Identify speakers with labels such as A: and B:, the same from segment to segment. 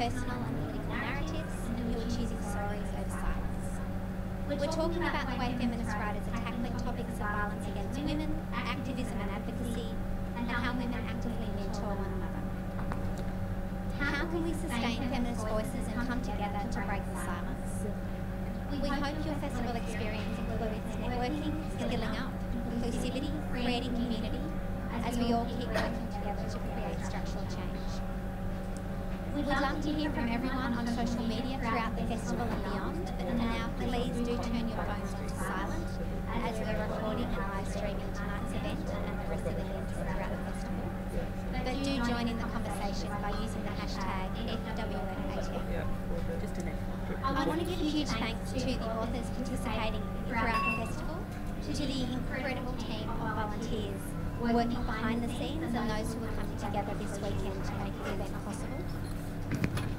A: personal and political narratives, and who are choosing stories over silence. We're talking about the way feminist writers are tackling topics of violence against women, activism and advocacy, and how women actively mentor one another. How can we sustain feminist voices and come together to break the silence? We hope your festival experience includes networking, skilling up, inclusivity, creating community, as we all keep working together to create structural change. We'd love to hear from everyone on social media throughout the festival and beyond, but for now, please do turn your phones on to silent as we're recording and live streaming tonight's event and the rest of the events throughout the festival. But do join in the conversation by using the hashtag FWF. I want to give a huge thanks to the authors participating throughout the festival, to the incredible team of volunteers working behind the scenes and those who are coming together this weekend to make the event possible.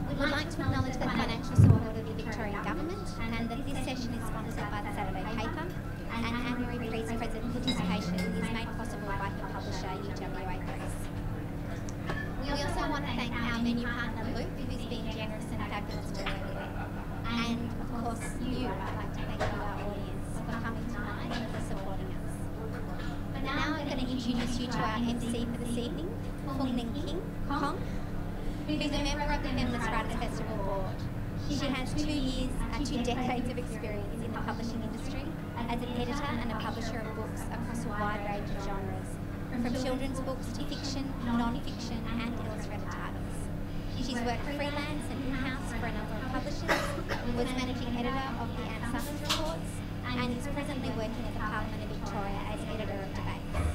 A: We'd like to acknowledge the financial support of the Victorian Government and that this session is sponsored by the Saturday Paper, and Anne-Marie Priest's participation is made possible by her publisher UWA Press. We also want to thank our venue partner Luke, who's been generous and fabulous to work with. And of course you, I'd like to thank you, our audience, for coming tonight and for supporting us. But now I'm going to introduce you to our MC for this evening, Foong Ling, who's a member of the Feminist Writers Festival board. She has 2 decades of experience in the publishing industry as an editor and a publisher of books across a wide range of genres, from children's books to fiction, non-fiction and illustrated titles. She's worked freelance and in-house for a number of publishers, was managing editor of the Anne Summers Reports, and is presently working at the Parliament of Victoria as editor of Debates.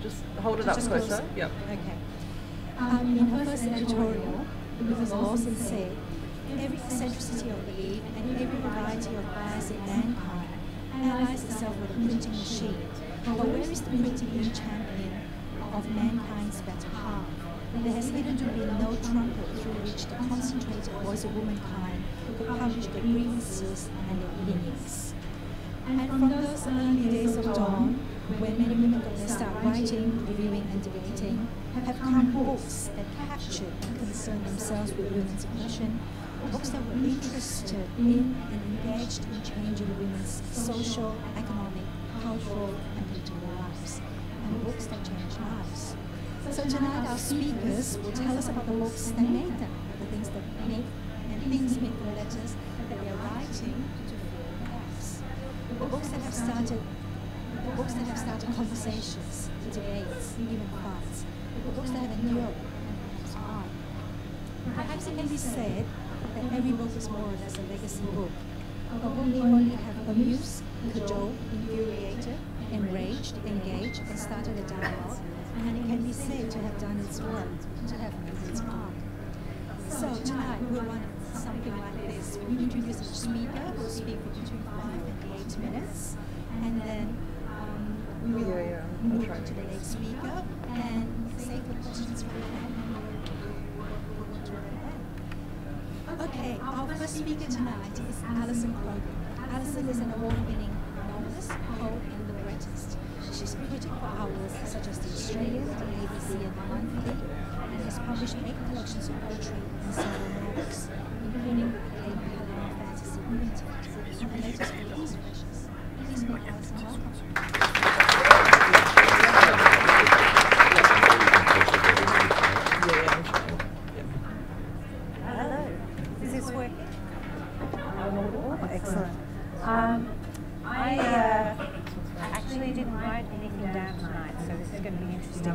B: Just hold it up closer. Yep.
C: Okay. In her first editorial, Mrs. Lawson said, every eccentricity of belief and every variety of bias in mankind allies itself with a printing machine. But where is the printing being champion of mankind's better half? There has hitherto been no trumpet through which the concentrated voice of womankind could publish their grievances and their opinions. And from those early days of dawn, when many women got to start writing, reviewing and debating, have come books that captured and concerned themselves with women's oppression, books that were interested in and engaged in changing women's social, economic, cultural and political lives, and books that changed lives. So tonight our speakers will tell us about the books that made them, the things that make, and things make the letters that they are writing to fill gaps. The books that have started conversations, debates, even fights. The books that have endured and on. Perhaps it can be said that every book is more or less a legacy book. A book may only have amused, cajoled, infuriated, enraged, engaged, and started a dialogue, and it can be said to have done its work, to have done its part. So tonight we'll run something like this. We introduce each speaker who will speak for between 5 and 8 minutes, and then we will move on to the next speaker and save the questions for the end. Okay, our first speaker tonight is Alison Croggon. Alison is an award-winning novelist, poet, and librettist. She's a critic for outlets such as The Australian, the ABC, and The Monthly, and has published 8 collections of poetry and several novels, including the Alien Fantasy Limited, and the latest book is Precious. Please make Alison welcome.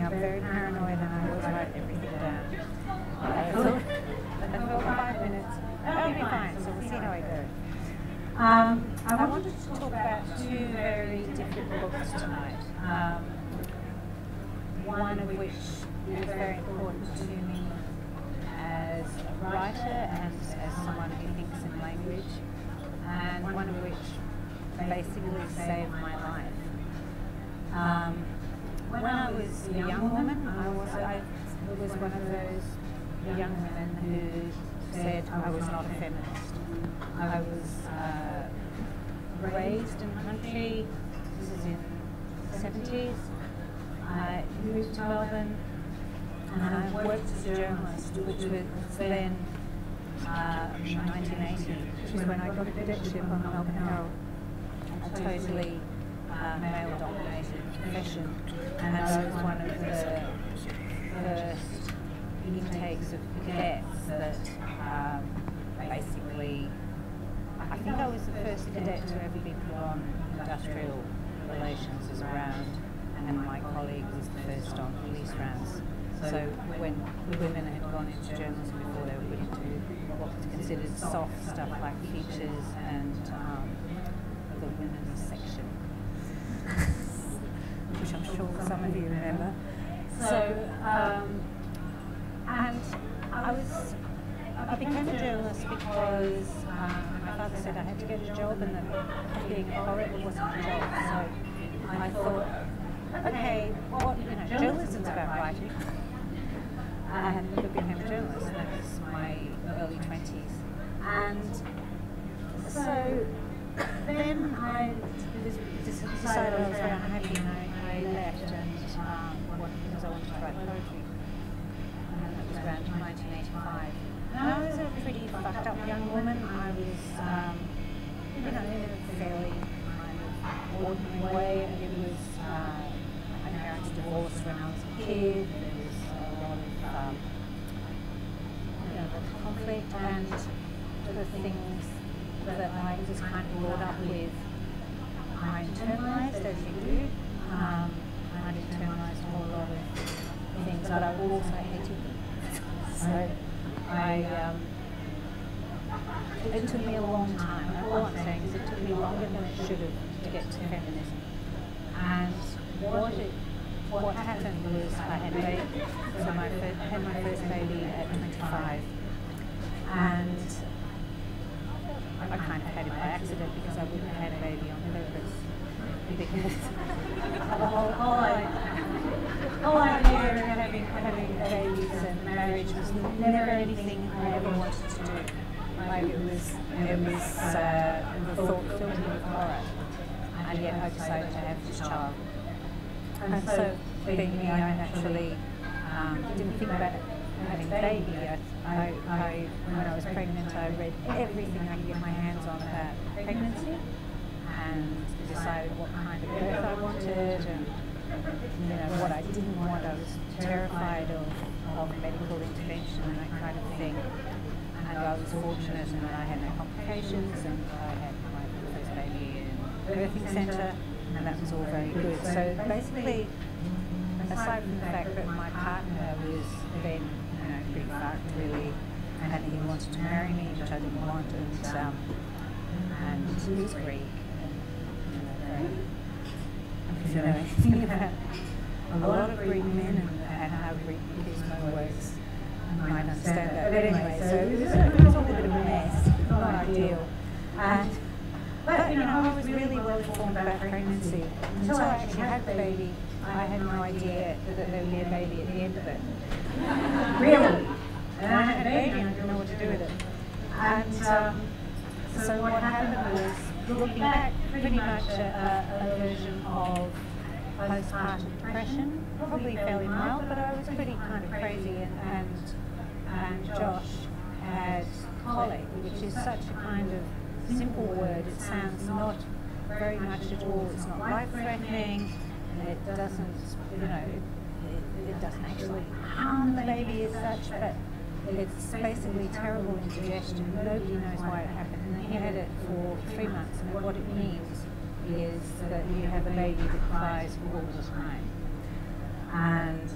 D: I'm very paranoid and I always write everything down. I thought 5 minutes, that'll be fine, so we'll see how I go. I wanted to talk about two very different books tonight. One of which is very important to me as a writer and as someone who thinks in language, and one of which basically saved my life. When I was a young woman, I was one of those young women who said I was not a feminist. I was raised in the country. This is in the 70s. I moved to Melbourne and I worked as a journalist, which was then 1980, which was when I got a cadetship on the Melbourne Herald, a totally male-dominated profession, and I was one of the first intakes of cadets that basically, I think I was the first cadet to ever be put on industrial relations as a round, and my colleague was the first on police rounds. So when women had gone into journalism before, they were put into what was considered soft stuff like features and the women's section, which I'm sure some of you remember. So, and I became a journalist because my father said I had to get a job and that being a poet wasn't a job. So I thought, okay, journalism's about writing. And I became a journalist, and that was my early 20s. And so then I decided I was very unhappy, and I left and because I wanted to write poetry. And that was around 1985. And I was a pretty fucked up young woman. I was, in a fairly kind of ordinary way. It was, my parents divorced when I was a kid. There was a lot of conflict, and the things that I was kind of brought up with, I internalized, as you do. I internalized a whole lot of things, but I also hated them. So it took me a long time. All I'm saying is it took me longer than it should have to get to feminism. And what happened was I had a baby. So I had my first baby at 25. And I kind of had it by accident because I wouldn't have had a baby on purpose. Because the whole idea of having babies and marriage was never anything I ever wanted to do. Like it was the thought filled me with horror. And yet I decided to have this child. And so, being me, I naturally didn't think about having a baby. When I was pregnant, I read everything I could get my hands on about pregnancy and decided what kind of birth I wanted and what I didn't want. I was terrified of medical intervention and that kind of thing. And I was fortunate in that I had no complications, and I had my first baby in a birthing centre, and that was all very good. So basically, aside from the fact that my partner was then pretty fucked really, and he wanted to marry me, which I didn't want, and he was Greek. If you know anything about a lot of Greek men and how Greek pismo works, you might understand that. But anyway, so it was all a bit of a mess, not ideal. But I was really well informed about pregnancy. Until I actually had the baby, I had no idea that there would be a baby at the end of it. Really? And I had a baby and I didn't know what to do with it. And so what happened was, looking back, pretty much a version of postpartum depression, probably fairly mild, but I was pretty kind of crazy, and Josh had colic, which is such a kind of simple word. It sounds not very much at all. It's not life-threatening. It doesn't, it doesn't actually harm the baby as such, but it's basically terrible indigestion. Nobody knows why it happened. And he had it for 3 months, and what it means is that you have a baby that cries all the time. And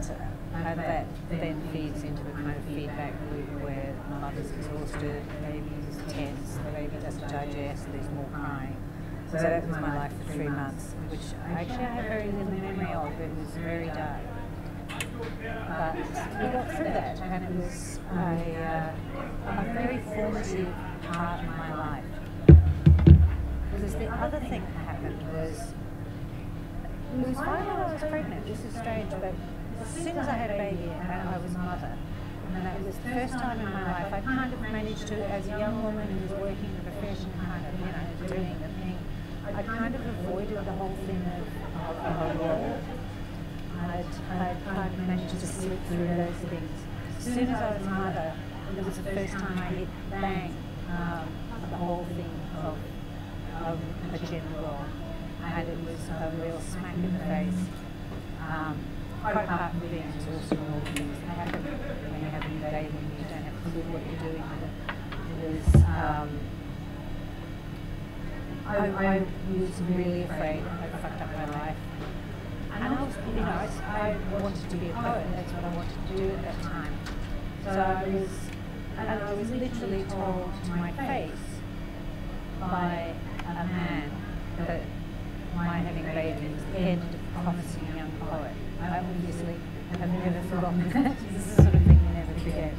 D: that then feeds into a kind of feedback loop where the mother's exhausted, the baby's tense, the baby doesn't digest, there's more crying. So that was my life for 3 months, which actually I have very little memory of. It was very dark. But we got through that, and it was a very formative part of my life. Because the other thing that happened was, it was fine when I was pregnant. This is strange, but as soon as I had a baby and I was a mother, and that was the first time in my life, I kind of managed to, as a young woman who was working in a profession, kind of, doing the thing, I kind of avoided the whole thing of a role. I'd kind of managed to slip through those things. As soon as I was a mother, it was the first time I hit bang, the whole thing of a gender role. And it was a real smack in the face. Quite apart from being exhausted and all the things that happen when you have a new baby and you don't have a clue what you're doing with it. It was, I was really afraid I fucked up my life. And I was, I wanted to be a poet. That's what I wanted to do at that time. So I was literally told to my face by a man that my having a baby was the end of a promising young poet. I obviously have never forgotten that. This is the sort of thing you never forget.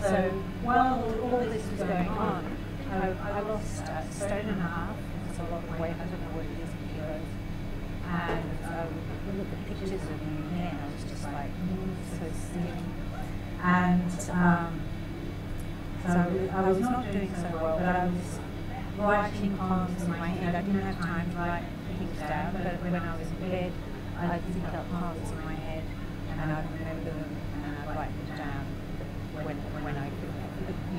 D: So while all this was going on, I lost a stone and a half. It's a lot of weight. I don't know what it is in kilos. And we look at pictures of me then. I was just like, so slim. And so I was not doing so well, but I was writing poems in my head. I didn't have time to write things down, but when I was in bed, I'd think up poems in my head, and I'd remember them, and I'd write them down when I could.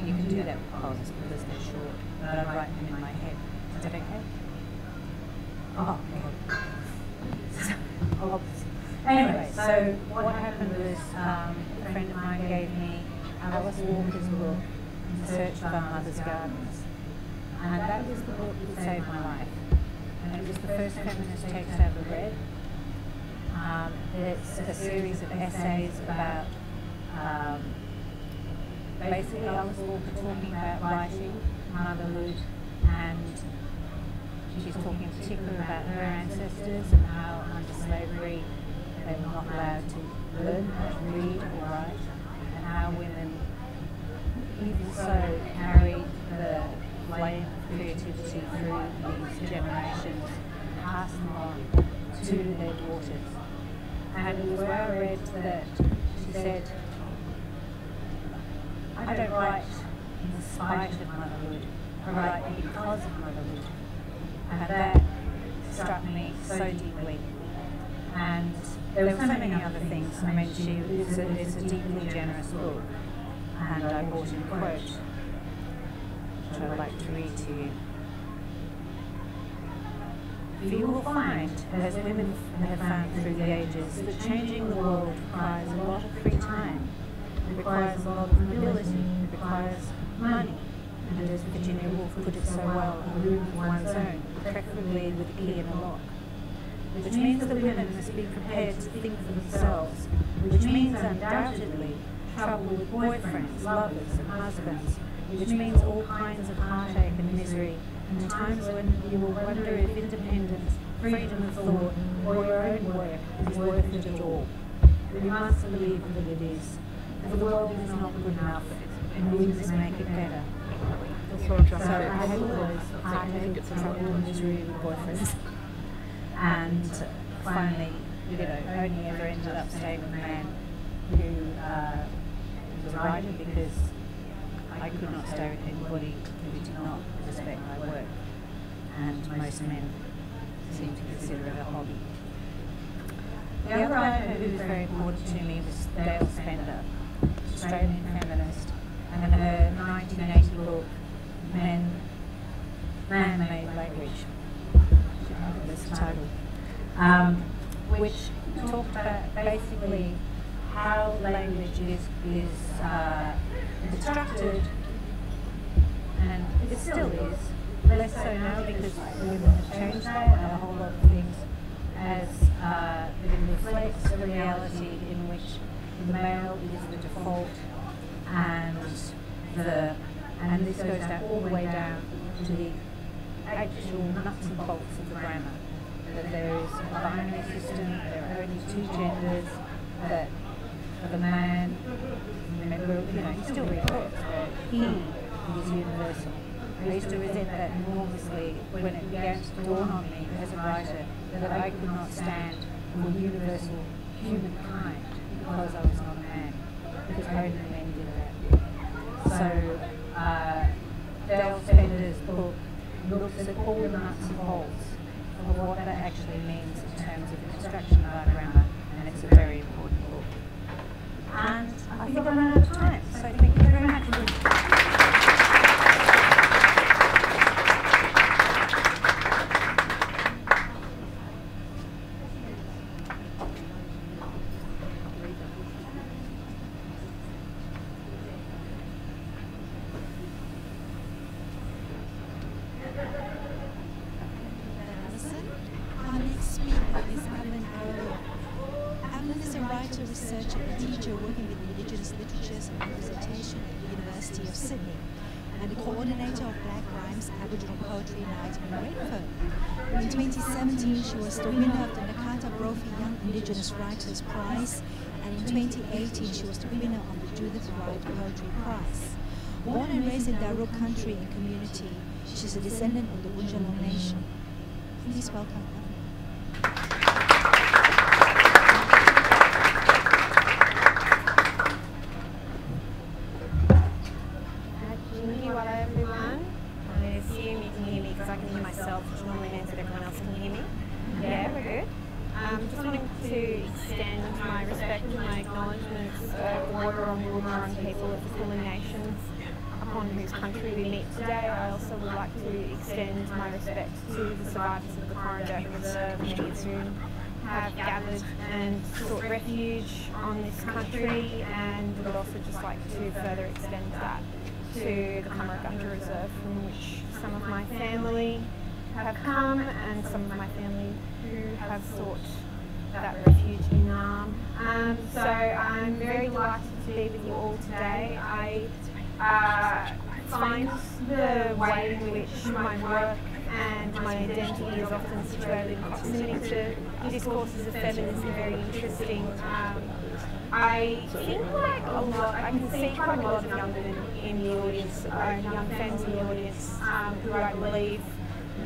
D: You can do that with poems because they're short, but I'd write them in my head. Is that okay? Oh, okay. Anyway, so what happened was a friend of mine gave me Alison Walker's book, In Search of Our Mother's Gardens. And that was the book that saved my life. And it was the first feminist text I ever read. It's a series of essays about basically Alison Walker talking about writing, motherhood, and she's talking in particular about her ancestors and how under slavery they were not allowed to learn how to read or write, and how women even so carried the flame of creativity through these generations and passed them on to their daughters. And it was where I read that she said, I don't write in spite of motherhood, I write because of motherhood. And that struck me so deeply. And there were so many other things. I mean, it's a deeply generous book. And I brought in a quote, which I'd like to read to you. For you will find, as women have found through the ages, that changing the world requires a lot of free time. It requires a lot of mobility. It requires money. And as Virginia Woolf put it so well, a room of one's own, preferably with a key and a lock. Which means that women must be prepared to think for themselves, which means undoubtedly trouble with boyfriends, lovers and husbands, which means all kinds of heartache and misery, and times when you will wonder if independence, freedom of thought, or your own work is worth it at all. But you must believe that it is, for the world is not good enough, and we must make it better. So I had all those heartache, trouble and misery with boyfriends. And finally, only ever ended up staying with a man who was a writer, because I could not stay with anybody who did not respect my work. And most men seem to consider it a hobby. The other writer who was very important to me was Dale Spender, Australian feminist, and her 1980 book, Man-Made Language. That's the title. Which talked about basically how language is constructed, and it still is, less so now because women have changed that and a whole lot of things as it reflects a reality in which the male is the default, and this goes down all the way down to the actual nuts and bolts of the grammar. That there is a binary system, there are only two genders, that for the man, remember, you still read books, but he is universal. I used to resent that enormously when it began to dawn on me as a writer that I could not stand for universal humankind because I was not a man, because only men did that. So Dale Spender's book looks at all the nuts and bolts of what that actually means in terms of the construction of our grammar, and it's a very important book. And I think I'm out of time, so thank you very much.
C: Alison. Our next speaker is Evelyn Araluen. Evelyn is a writer, researcher, and teacher working with Indigenous literatures and representation at the University of Sydney, and the coordinator of Black Rhymes Aboriginal Poetry Night in Redfern. In 2017, she was the winner of the Nakata Brophy Young Indigenous Writers Prize, and in 2018, she was the winner of the Judith Wright Poetry Prize. Born and raised in Darug country and community, she is a descendant of the Bunjalung Nation. Please welcome Evelyn.
E: Hello everyone. I assume you can hear me because I can hear myself, which normally means that everyone else can hear me. Yeah, we're good. Just wanting to extend my respect and my acknowledgements of the Wurrung Wurrung people of the Kulin Nations upon whose country we meet today. I also would like to extend my respect to the survivors of the Corranderk Reserve, many of whom have gathered and sought refuge on this country, and would also just like to further extend that to the Kamaragunda Reserve, from which some of my family have come, and some of my family who have sought that refuge in Naarm. So I'm very delighted to be with you all today. I find the way in which my work and my identity is often situated in proximity to discourses of feminism very interesting. I think I can see quite a lot of young women in the audience, young fans in the audience, who I believe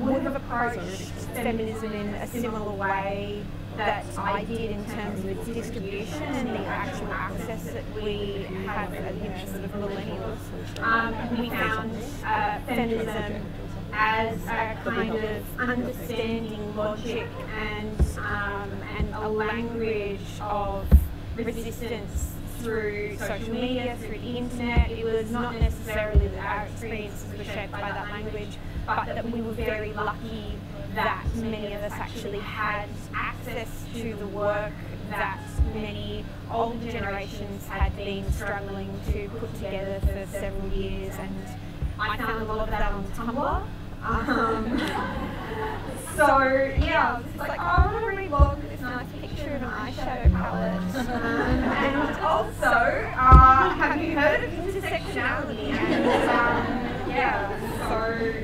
E: would have approached feminism in a similar way that I did in terms of its distribution and the actual access that we have as sort of millennials. We found feminism as a kind of understanding logic and a language of resistance through social media, through the internet. It was not necessarily that our experiences were shaped by that language, but that we were very lucky that many of us actually had access to the work that many older generations had been struggling to put together for several years, and I found a lot of that on Tumblr. So yeah, I was just like, I want to relog this nice picture of an eyeshadow palette. And also, have you heard of intersectionality? And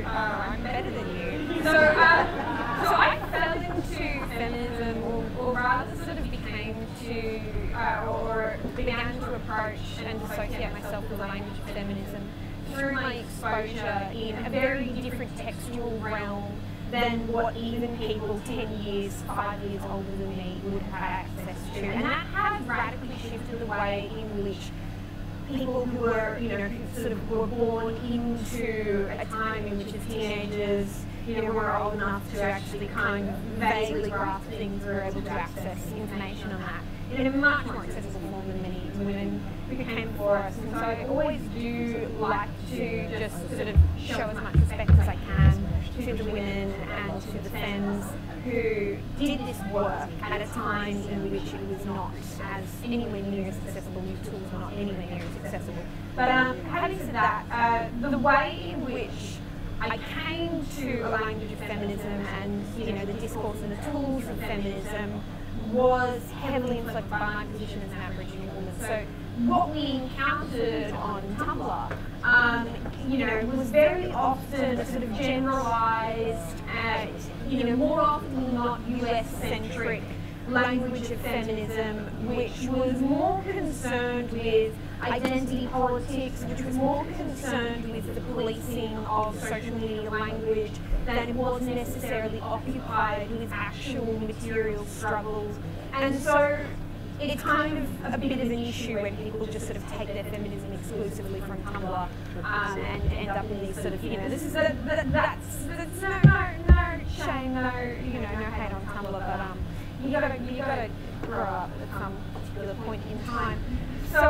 E: I'm better than you. So I fell into feminism, or rather sort of began to approach and associate myself with the language of feminism through my exposure in a very different textual realm than what even people 10 years, 5 years older than me would have access to. And that has radically shifted the way in which people who were, who sort of were born into a time in which as teenagers, were old enough to actually kind of vaguely grasp things, were able to access information on that in a much more accessible form than many women who came before us. And so I always do like to just sort of show as much respect as I can to the women and to the femmes who did this work at a time in which it was not as anywhere near as accessible, new tools were not anywhere near as accessible. But having said that, the way in which I came to a language of feminism and, you know, the discourse and the tools of feminism was heavily inflected by my position as an Aboriginal woman. So what we encountered on Tumblr, you know, was very often a sort of generalised, you know, more often than not US-centric language of feminism, which was more concerned with identity politics, which was more concerned with the policing of social media language than it was necessarily occupied with actual material struggles. And so it's kind of a bit of an issue when people just sort of take their feminism exclusively from Tumblr and end up in these sort of, you know, this is that's no shame, no, you know, no hate on Tumblr, but you gotta grow up at some particular point in time. So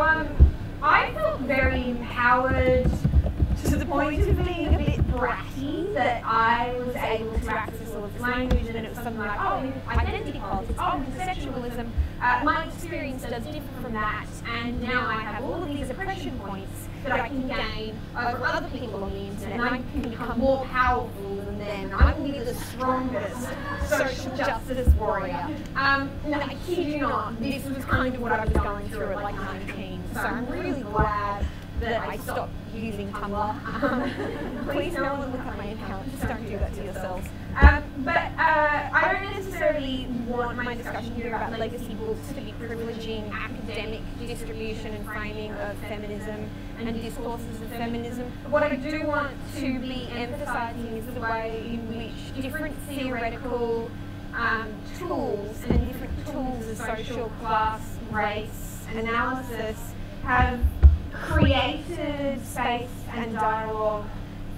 E: I felt very empowered to the point of being a bit bratty that I was able to access all of this language, and then it was something like, oh, identity politics, oh, intersectionalism. My experience does differ from that, and now I have all of these oppression points that I can gain over other people on the internet, and I can become more powerful than them, and I will be the strongest social justice warrior. No, I kid you not, this was kind of what I was going through at like 19, so I'm really glad that I stopped using Tumblr. Please no one look at my account, just don't do that to yourselves. But I don't necessarily want my discussion here about legacy books to be privileging academic distribution and framing of feminism and discourses of feminism. What I do want to be emphasising is the way in which different theoretical tools and different tools of social class, race analysis have created space and dialogue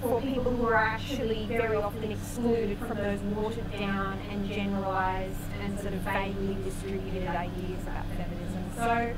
E: for people who are actually very often excluded from those watered down and generalised and sort of vaguely distributed ideas about feminism. So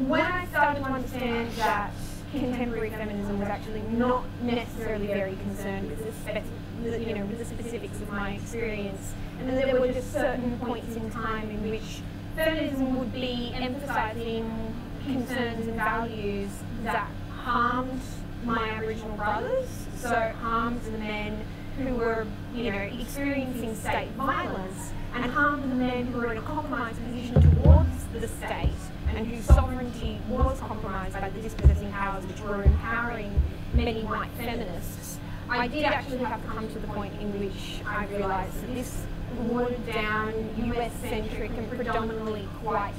E: when I started to understand that contemporary feminism was actually not necessarily very concerned with the specifics of my experience, and that there were just certain points in time in which feminism would be emphasising concerns and values that harmed my Aboriginal brothers, so harmed the men who were, you know, experiencing state violence, and harmed the men who were in a compromised position towards the state and whose sovereignty was compromised by the dispossessing powers which were empowering many white feminists. I did actually have to come to the point in which I realised that this watered down, US-centric and predominantly quite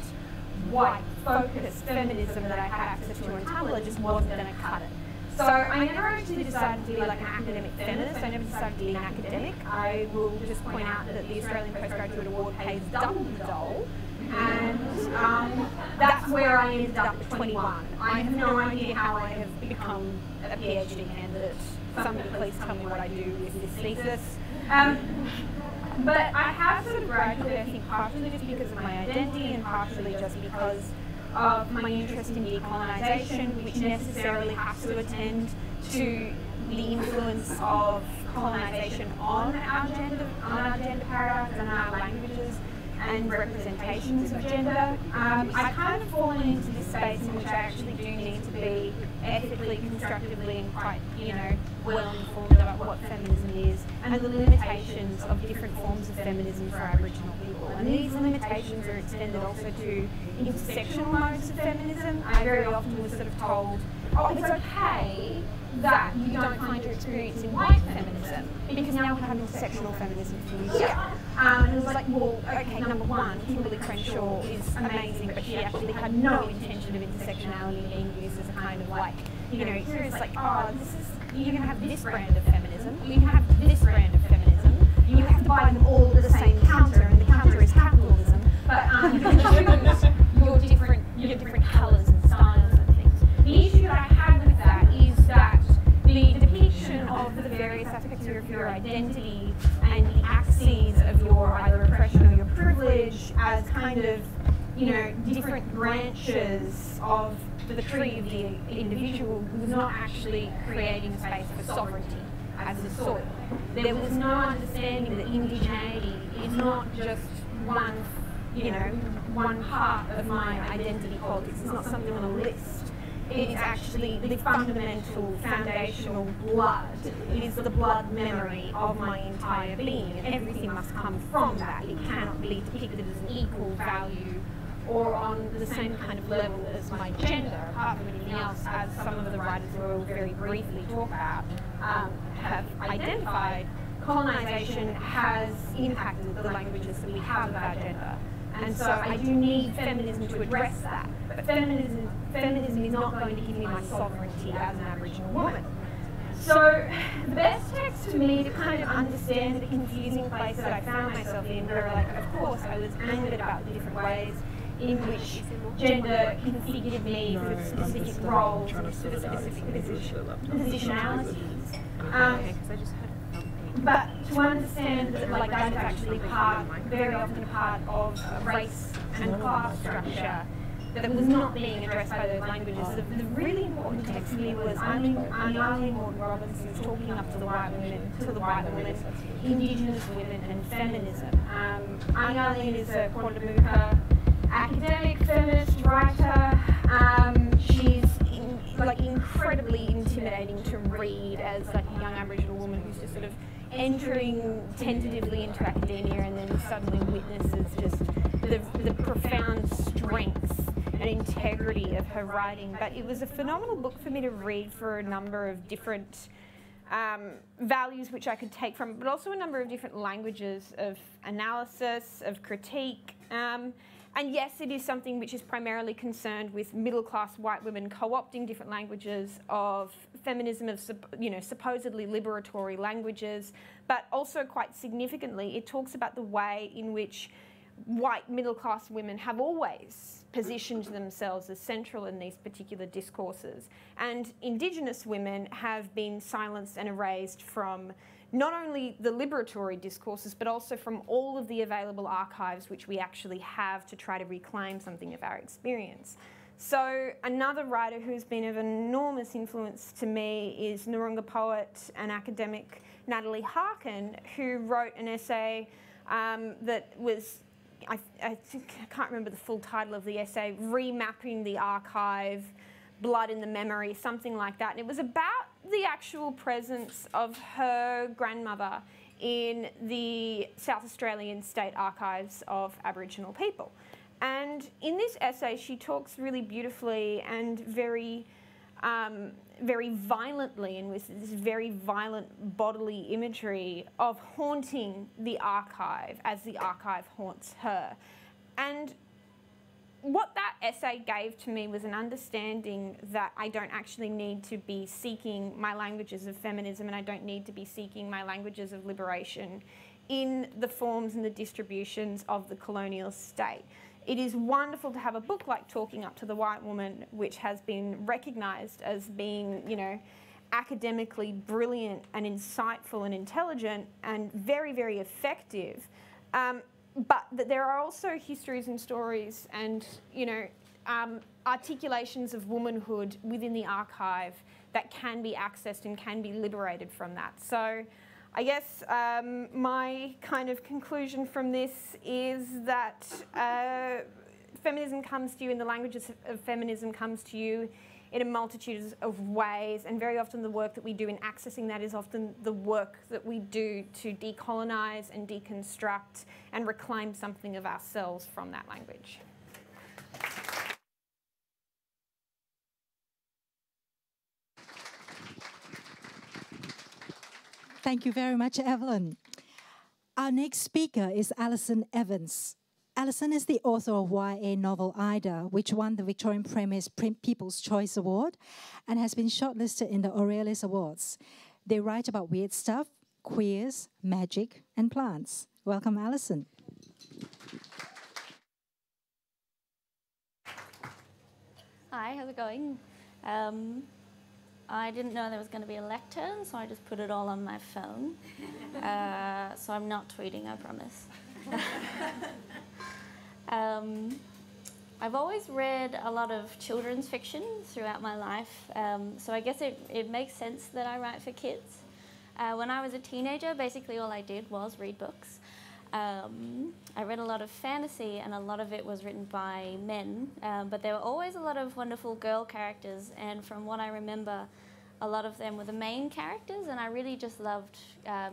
E: white-focused feminism that I had access to on Tumblr just wasn't going to cut it. So I never actually decided to be like an academic feminist. I never decided to be an academic. I will just point out that the Australian Postgraduate Award pays double the dole, and that's where I ended up at 21. I have no idea how I have become a PhD candidate. Somebody please tell me what I do with this thesis. But I have sort of graduated, I think, partially just because of my identity and partially just because of my interest in decolonisation, which necessarily has to attend to the influence of colonisation on our gender paradigms and our languages and representations of gender. I've kind of fallen into this space in which I actually do need to be ethically, constructively and quite, you know, well informed about what feminism is and the limitations of different forms of feminism for Aboriginal people. And these limitations are extended also to intersectional modes of feminism. I very often was sort of told, oh, it's okay that you don't find your experience in white feminism because now we have intersectional feminism for you here. And it was like, well, okay, number one, Kimberly Crenshaw is amazing, but she actually had no intention of intersectionality being used as a kind of like, you know, here it's like, oh, this is, you can have this brand of feminism, you can have this brand of feminism, you have to buy them all at the same counter, and the counter is capitalism, but you can choose your different colours and styles and things. The issue that I had with that is that the depiction of the various aspects of your identity and the axes of your either oppression or your privilege as kind of, you know, different branches of the tree of the individual was not actually creating a space for sovereignty as a soil. There was no understanding that indigeneity is not just one part of my identity politics. It's not something on a list. It's actually the fundamental, foundational blood. It is the blood memory of my entire being, and everything must come from that. It cannot be depicted as an equal value or on the same kind of level as my gender, apart from anything else, as some of the writers will very briefly talk about, have identified. Colonisation has impacted the languages that we have of our gender. And so I do need feminism to address that. But feminism is not going to give me my sovereignty as an Aboriginal woman. So the best text for me to kind of understand the confusing place that I found myself in, where, like, of course I was angered about the different ways in which gender configured me for specific roles and specific positionalities. But to understand that, like, that is actually very often a part of race and class structure that was not being addressed by those languages. The really important text to me was Araluen Robinson's Talking Up to the White Woman, Indigenous Women and Feminism. Araluen is a Quandamooka academic feminist writer. She's incredibly intimidating to read as like a young Aboriginal woman who's just sort of entering tentatively into academia and then suddenly witnesses just the profound strength and integrity of her writing. But it was a phenomenal book for me to read for a number of different values which I could take from it, but also a number of different languages of analysis, of critique. And yes, it is something which is primarily concerned with middle-class white women co-opting different languages of feminism, of supposedly liberatory languages, but also quite significantly, it talks about the way in which white middle-class women have always positioned themselves as central in these particular discourses. And Indigenous women have been silenced and erased from not only the liberatory discourses, but also from all of the available archives which we actually have to try to reclaim something of our experience. So another writer who's been of enormous influence to me is Noongar poet and academic Natalie Harkin, who wrote an essay that was, I can't remember the full title of the essay, Remapping the Archive, Blood in the Memory, something like that. And it was about the actual presence of her grandmother in the South Australian State Archives of Aboriginal people. And in this essay, she talks really beautifully and very violently, and with this very violent bodily imagery of haunting the archive as the archive haunts her. And what that essay gave to me was an understanding that I don't actually need to be seeking my languages of feminism, and I don't need to be seeking my languages of liberation in the forms and the distributions of the colonial state. It is wonderful to have a book like Talking Up to the White Woman, which has been recognised as being, academically brilliant and insightful and intelligent and very, very effective. But that there are also histories and stories and, articulations of womanhood within the archive that can be accessed and can be liberated from that. So I guess my kind of conclusion from this is that feminism comes to you, and the languages of feminism comes to you in a multitude of ways, and very often the work that we do in accessing that is often the work that we do to decolonise and deconstruct and reclaim something of ourselves from that language.
C: Thank you very much, Evelyn. Our next speaker is Alison Evans. Alison is the author of YA novel Ida, which won the Victorian Premier's People's Choice Award and has been shortlisted in the Aurelis Awards. They write about weird stuff, queers, magic, and plants. Welcome, Alison.
F: Hi, how's it going? I didn't know there was going to be a lectern, so I just put it all on my phone. So I'm not tweeting, I promise. I've always read a lot of children's fiction throughout my life, so I guess it makes sense that I write for kids. When I was a teenager, basically all I did was read books. I read a lot of fantasy, and a lot of it was written by men, but there were always a lot of wonderful girl characters, and from what I remember, a lot of them were the main characters, and I really just loved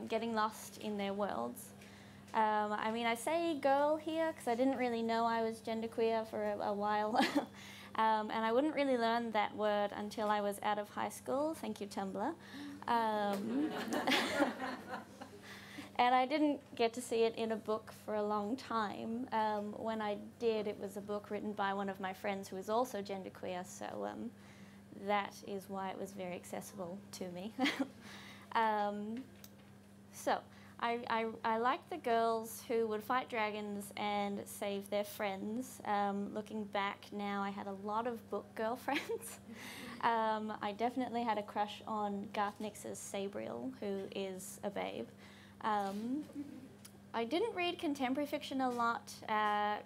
F: getting lost in their worlds. I mean, I say girl here because I didn't really know I was genderqueer for a while. And I wouldn't really learn that word until I was out of high school. Thank you, Tumblr. And I didn't get to see it in a book for a long time. When I did, it was a book written by one of my friends who is also genderqueer, so that is why it was very accessible to me. So I liked the girls who would fight dragons and save their friends. Looking back now, I had a lot of book girlfriends. I definitely had a crush on Garth Nix's Sabriel, who is a babe. I didn't read contemporary fiction a lot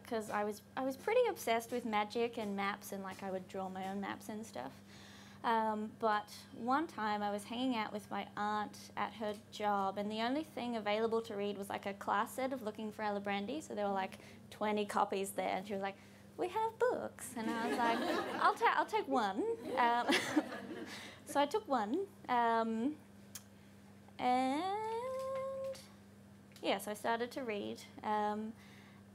F: because I was pretty obsessed with magic and maps, and like I would draw my own maps and stuff. But one time I was hanging out with my aunt at her job, and the only thing available to read was like a class set of Looking for Alibrandi, so there were like 20 copies there, and she was like, "We have books," and I was like, I'll take one. So I took one, and yeah, so I started to read.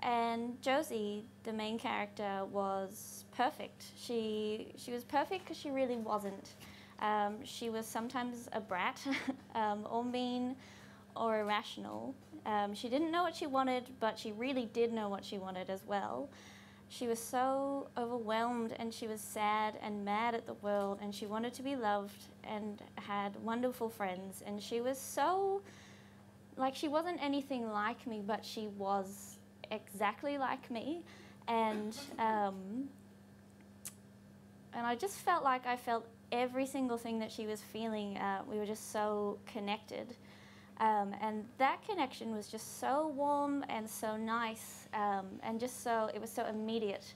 F: And Josie, the main character, was perfect. She was perfect because she really wasn't. She was sometimes a brat, or mean, or irrational. She didn't know what she wanted, but she really did know what she wanted as well. She was so overwhelmed, and she was sad and mad at the world, and she wanted to be loved and had wonderful friends. And she was so, like, she wasn't anything like me, but she was exactly like me, and I just felt like I felt every single thing that she was feeling. We were just so connected, and that connection was just so warm and so nice, and just so, it was so immediate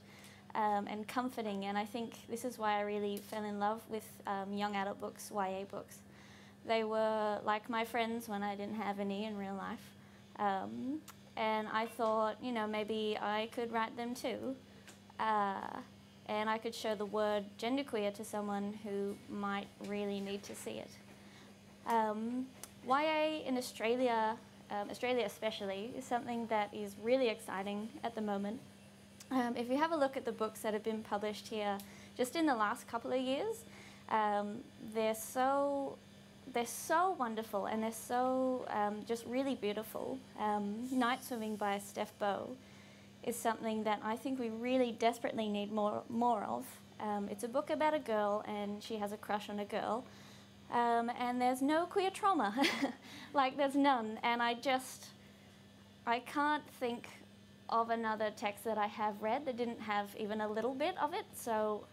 F: and comforting. And I think this is why I really fell in love with young adult books, YA books. They were like my friends when I didn't have any in real life. And I thought, you know, maybe I could write them too. And I could show the word genderqueer to someone who might really need to see it. YA in Australia, Australia especially, is something that is really exciting at the moment. If you have a look at the books that have been published here just in the last couple of years, they're so wonderful, and they're so just really beautiful. Night Swimming by Steph Bow is something that I think we really desperately need more of. It's a book about a girl, and she has a crush on a girl, and there's no queer trauma. Like, there's none. And I can't think of another text that I have read that didn't have even a little bit of it. So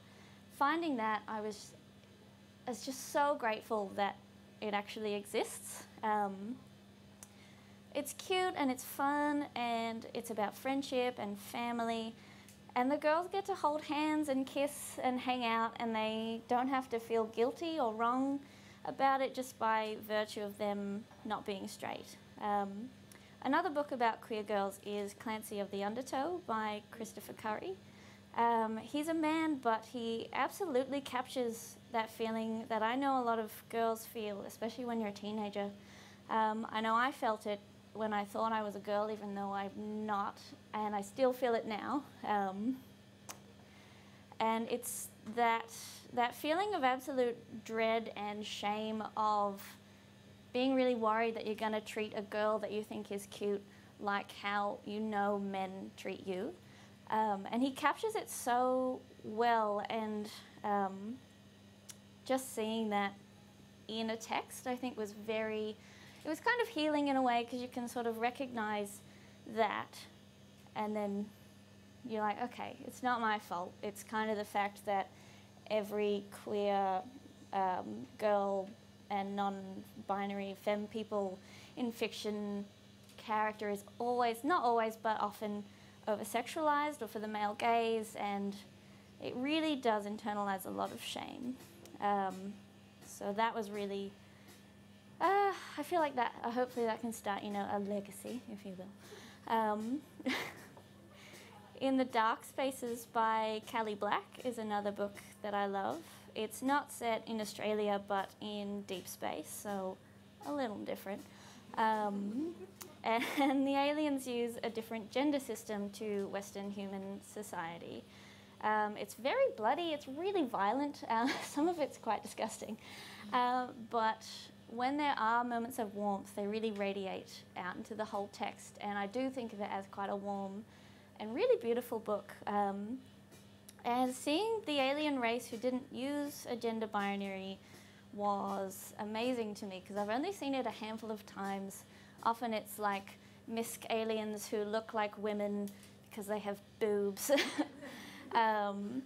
F: finding that, I was just so grateful that it actually exists. It's cute and it's fun, and it's about friendship and family, and the girls get to hold hands and kiss and hang out, and they don't have to feel guilty or wrong about it just by virtue of them not being straight. Another book about queer girls is Clancy of the Undertow by Christopher Curry. He's a man, but he absolutely captures that feeling that I know a lot of girls feel, especially when you're a teenager. I know I felt it when I thought I was a girl, even though I'm not, and I still feel it now. And it's that feeling of absolute dread and shame of being really worried that you're going to treat a girl that you think is cute like how you know men treat you. And he captures it so well, and just seeing that in a text, I think it was kind of healing in a way, because you can sort of recognize that, and then you're like, okay, it's not my fault. It's kind of the fact that every queer girl and non-binary femme people in fiction character is always, not always, but often over-sexualized or for the male gaze, and it really does internalize a lot of shame. So that was really, I feel like that, hopefully that can start, you know, a legacy, if you will. In the Dark Spaces by Callie Black is another book that I love. It's not set in Australia but in deep space, so a little different. And the aliens use a different gender system to Western human society. It's very bloody, it's really violent, some of it's quite disgusting. But when there are moments of warmth, they really radiate out into the whole text, and I do think of it as quite a warm and really beautiful book. And seeing the alien race who didn't use a gender binary was amazing to me, because I've only seen it a handful of times. Often it's like misc aliens who look like women because they have boobs. And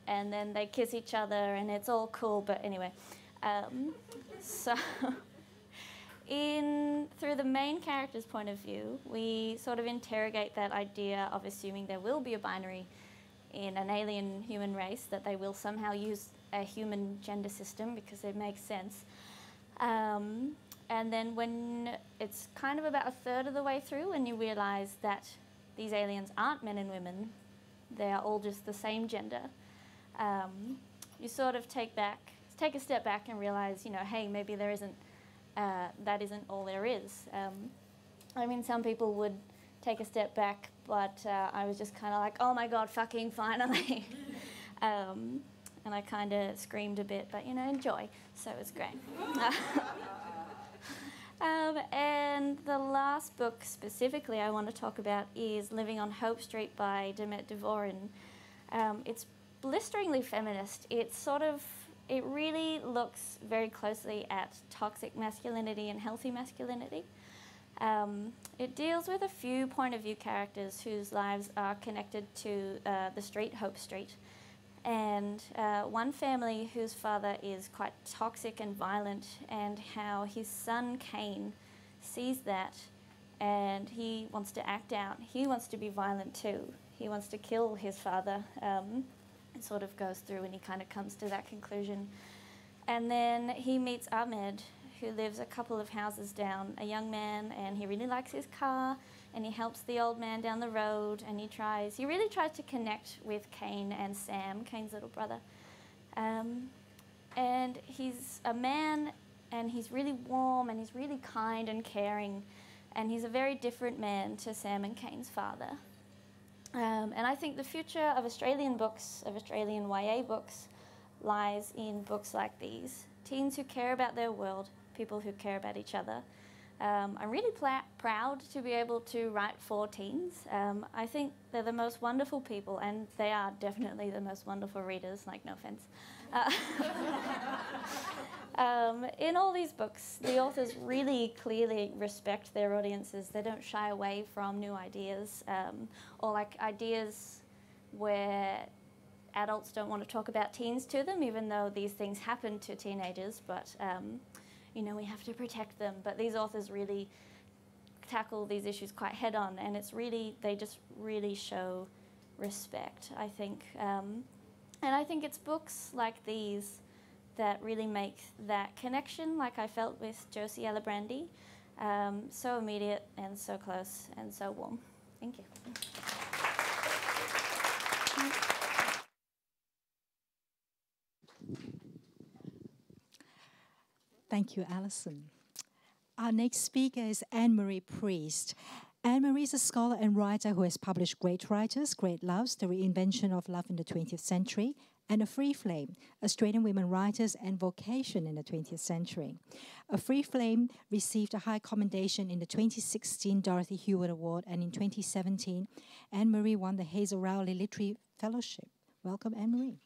F: then they kiss each other and it's all cool, but anyway. So through the main character's point of view, we sort of interrogate that idea of assuming there will be a binary in an alien human race, that they will somehow use a human gender system because it makes sense. And then when it's kind of about a third of the way through and you realise that these aliens aren't men and women, they are all just the same gender, you sort of take a step back and realise, you know, hey, maybe there isn't, that isn't all there is. I mean, some people would take a step back, but I was just kind of like, oh my God, fucking finally. And I kind of screamed a bit, but, you know, enjoy, so it's great. And the last book specifically I want to talk about is Living on Hope Street by Demet Dvorin. It's blisteringly feminist. It really looks very closely at toxic masculinity and healthy masculinity. It deals with a few point of view characters whose lives are connected to the street, Hope Street. And one family whose father is quite toxic and violent, and how his son Cain sees that and he wants to act out. He wants to be violent too. He wants to kill his father. It sort of goes through and he kind of comes to that conclusion. And then he meets Ahmed, who lives a couple of houses down, a young man, and he really likes his car, and he helps the old man down the road, and he really tries to connect with Cain and Sam, Cain's little brother. And he's a man, and he's really warm, and he's really kind and caring, and he's a very different man to Sam and Cain's father. And I think the future of Australian books, of Australian YA books, lies in books like these. Teens who care about their world, people who care about each other. I'm really proud to be able to write for teens. I think they're the most wonderful people, and they are definitely the most wonderful readers, like, no offense. In all these books, the authors really clearly respect their audiences. They don't shy away from new ideas, or like ideas where adults don't want to talk about teens to them, even though these things happen to teenagers, but you know, we have to protect them. But these authors really tackle these issues quite head on, and they just really show respect, I think. And I think it's books like these that really make that connection, like I felt with Josie Alibrandi, so immediate and so close and so warm. Thank you.
C: Thank you, Alison. Our next speaker is Anne-Marie Priest. Anne-Marie is a scholar and writer who has published Great Writers, Great Loves, The Reinvention of Love in the 20th Century, and A Free Flame, Australian Women Writers and Vocation in the 20th Century. A Free Flame received a high commendation in the 2016 Dorothy Hewitt Award, and in 2017, Anne-Marie won the Hazel Rowley Literary Fellowship. Welcome, Anne-Marie.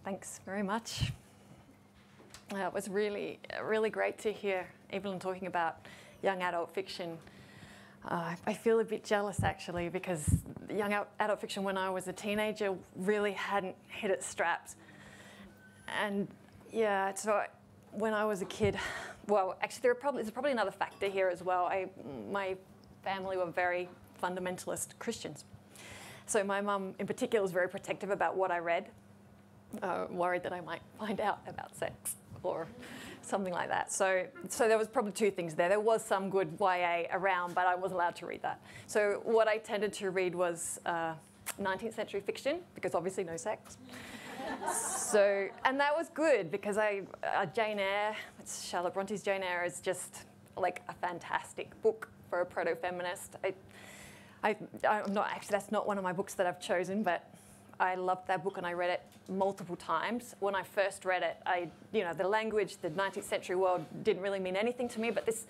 G: Thanks very much. It was really great to hear Evelyn talking about young adult fiction. I feel a bit jealous, actually, because young adult fiction when I was a teenager really hadn't hit its straps. And yeah, so when I was a kid, well, actually there's probably another factor here as well. My family were very fundamentalist Christians. So my mum in particular was very protective about what I read. Worried that I might find out about sex. or something like that. So there was probably two things there. There was some good YA around, but I wasn't allowed to read that. So what I tended to read was 19th century fiction, because obviously no sex. So, and that was good because Jane Eyre, it's Charlotte Bronte's Jane Eyre, is just like a fantastic book for a proto-feminist. I'm not, actually, that's not one of my books that I've chosen, but I loved that book and I read it multiple times. When I first read it, the language, the 19th century world didn't really mean anything to me, but this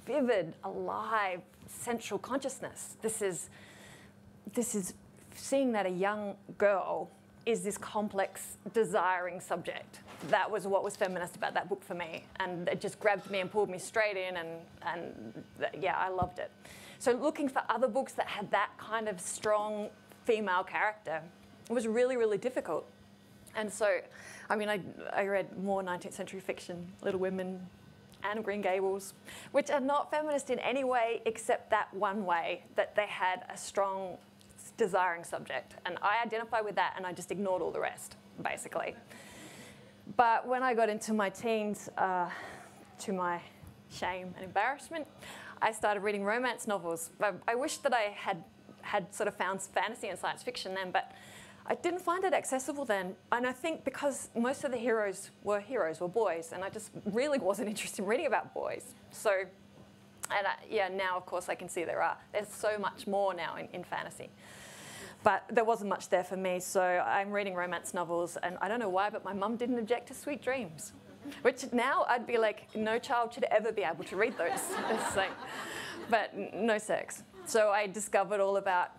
G: vivid, alive, central consciousness, this is seeing that a young girl is this complex, desiring subject. That was what was feminist about that book for me. And it just grabbed me and pulled me straight in, and yeah, I loved it. So looking for other books that had that kind of strong female character was really, really difficult. And so, I mean, I read more 19th century fiction, Little Women, Anne of Green Gables, which are not feminist in any way except that one way, that they had a strong, desiring subject. And I identify with that and I just ignored all the rest, basically. But when I got into my teens, to my shame and embarrassment, I started reading romance novels. I wish that I had sort of found fantasy and science fiction then, but I didn't find it accessible then. And I think because most of the heroes were boys, and I just really wasn't interested in reading about boys. So, and yeah, now of course I can see there's so much more now in fantasy. But there wasn't much there for me, so I'm reading romance novels, and I don't know why, but my mum didn't object to Sweet Dreams, which now I'd be like, no child should ever be able to read those. But no sex. So I discovered all about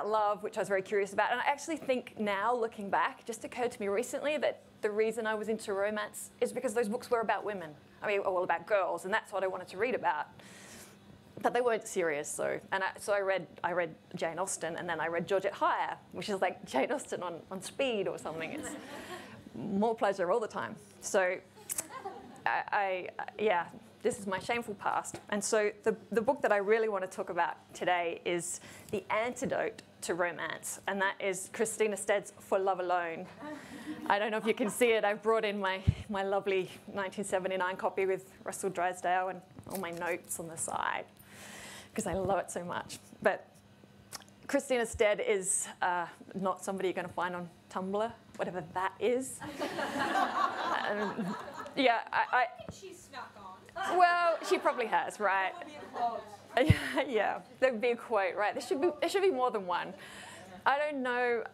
G: love, which I was very curious about. And I actually think now, looking back, just occurred to me recently that the reason I was into romance is because those books were about women. I mean, all about girls, and that's what I wanted to read about. But they weren't serious, so I read Jane Austen, and then I read Georgette Heyer, which is like Jane Austen on speed or something. It's more pleasure all the time. So yeah, this is my shameful past. And so the book that I really want to talk about today is the antidote to romance, and that is Christina Stead's For Love Alone. I don't know if you can see it. I've brought in my lovely 1979 copy with Russell Drysdale and all my notes on the side, because I love it so much. But Christina Stead is not somebody you're going to find on Tumblr, whatever that is. Yeah, I think she's snuck on. Well, she probably has, right? That would be a quote. Yeah, there would be a quote, right? There should be more than one. I don't know,